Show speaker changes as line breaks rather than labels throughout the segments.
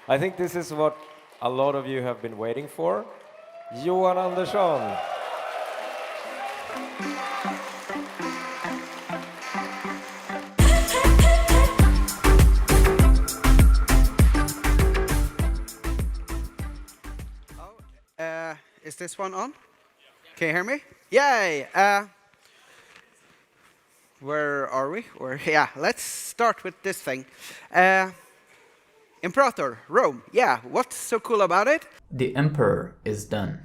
I think this is what a lot of you have been waiting for. Johan Andersson.
Is this one on? Can you hear me? Yay! Where are we? Yeah, let's start with this thing. Imperator Rome. Yeah, what's so cool about it?
The Emperor is done.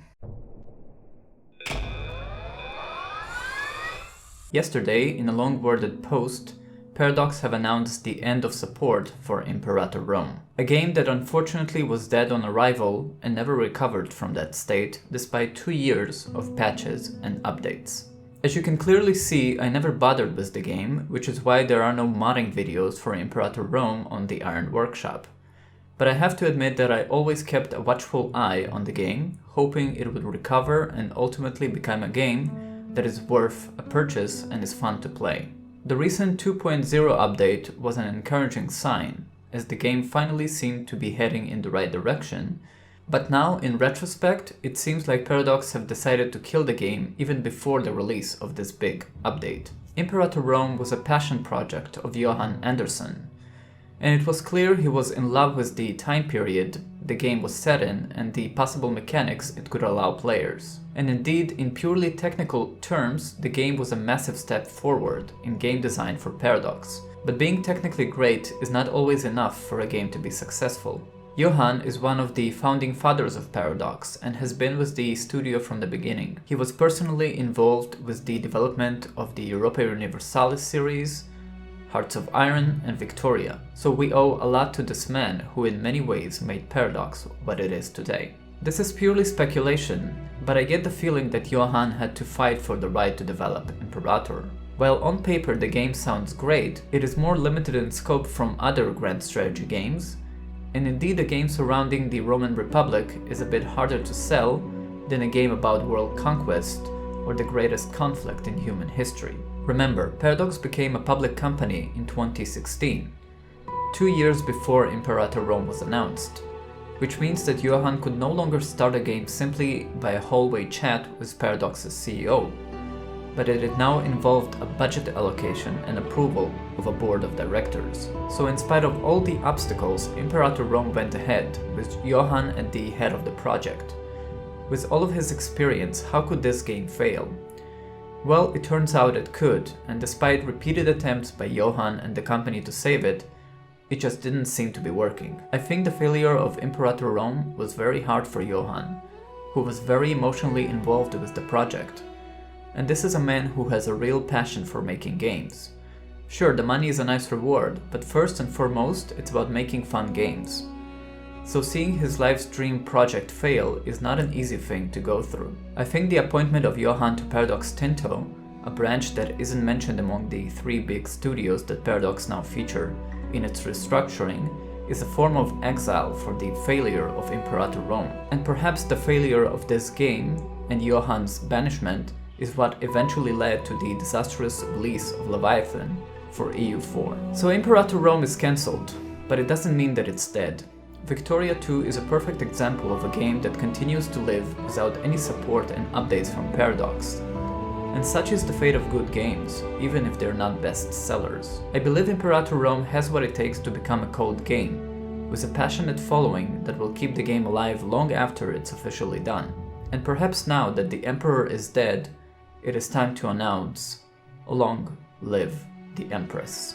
Yesterday, in a long-worded post, Paradox have announced the end of support for Imperator Rome, a game that unfortunately was dead on arrival and never recovered from that state despite 2 years of patches and updates. As you can clearly see, I never bothered with the game, which is why there are no modding videos for Imperator Rome on the Iron Workshop. But I have to admit that I always kept a watchful eye on the game, hoping it would recover and ultimately become a game that is worth a purchase and is fun to play. The recent 2.0 update was an encouraging sign, as the game finally seemed to be heading in the right direction, but now, in retrospect, it seems like Paradox have decided to kill the game even before the release of this big update. Imperator Rome was a passion project of Johan Andersson, and it was clear he was in love with the time period the game was set in and the possible mechanics it could allow players. And indeed, in purely technical terms, the game was a massive step forward in game design for Paradox. But being technically great is not always enough for a game to be successful. Johan is one of the founding fathers of Paradox and has been with the studio from the beginning. He was personally involved with the development of the Europa Universalis series, Hearts of Iron and Victoria, so we owe a lot to this man who in many ways made Paradox what it is today. This is purely speculation, but I get the feeling that Johan had to fight for the right to develop Imperator. While on paper the game sounds great, it is more limited in scope from other grand strategy games, and indeed a game surrounding the Roman Republic is a bit harder to sell than a game about world conquest or the greatest conflict in human history. Remember, Paradox became a public company in 2016, 2 years before Imperator Rome was announced, which means that Johan could no longer start a game simply by a hallway chat with Paradox's CEO, but it now involved a budget allocation and approval of a board of directors. So in spite of all the obstacles, Imperator Rome went ahead, with Johan at the head of the project. With all of his experience, how could this game fail? Well, it turns out it could, and despite repeated attempts by Johan and the company to save it, it just didn't seem to be working. I think the failure of Imperator Rome was very hard for Johan, who was very emotionally involved with the project. And this is a man who has a real passion for making games. Sure, the money is a nice reward, but first and foremost, it's about making fun games. So seeing his live stream project fail is not an easy thing to go through. I think the appointment of Johan to Paradox Tinto, a branch that isn't mentioned among the 3 big studios that Paradox now feature in its restructuring, is a form of exile for the failure of Imperator Rome. And perhaps the failure of this game and Johan's banishment is what eventually led to the disastrous release of Leviathan for EU4. So Imperator Rome is cancelled, but it doesn't mean that it's dead. Victoria 2 is a perfect example of a game that continues to live without any support and updates from Paradox. And such is the fate of good games, even if they're not best sellers. I believe Imperator Rome has what it takes to become a cult game, with a passionate following that will keep the game alive long after it's officially done. And perhaps now that the Emperor is dead, it is time to announce, long live the Empress.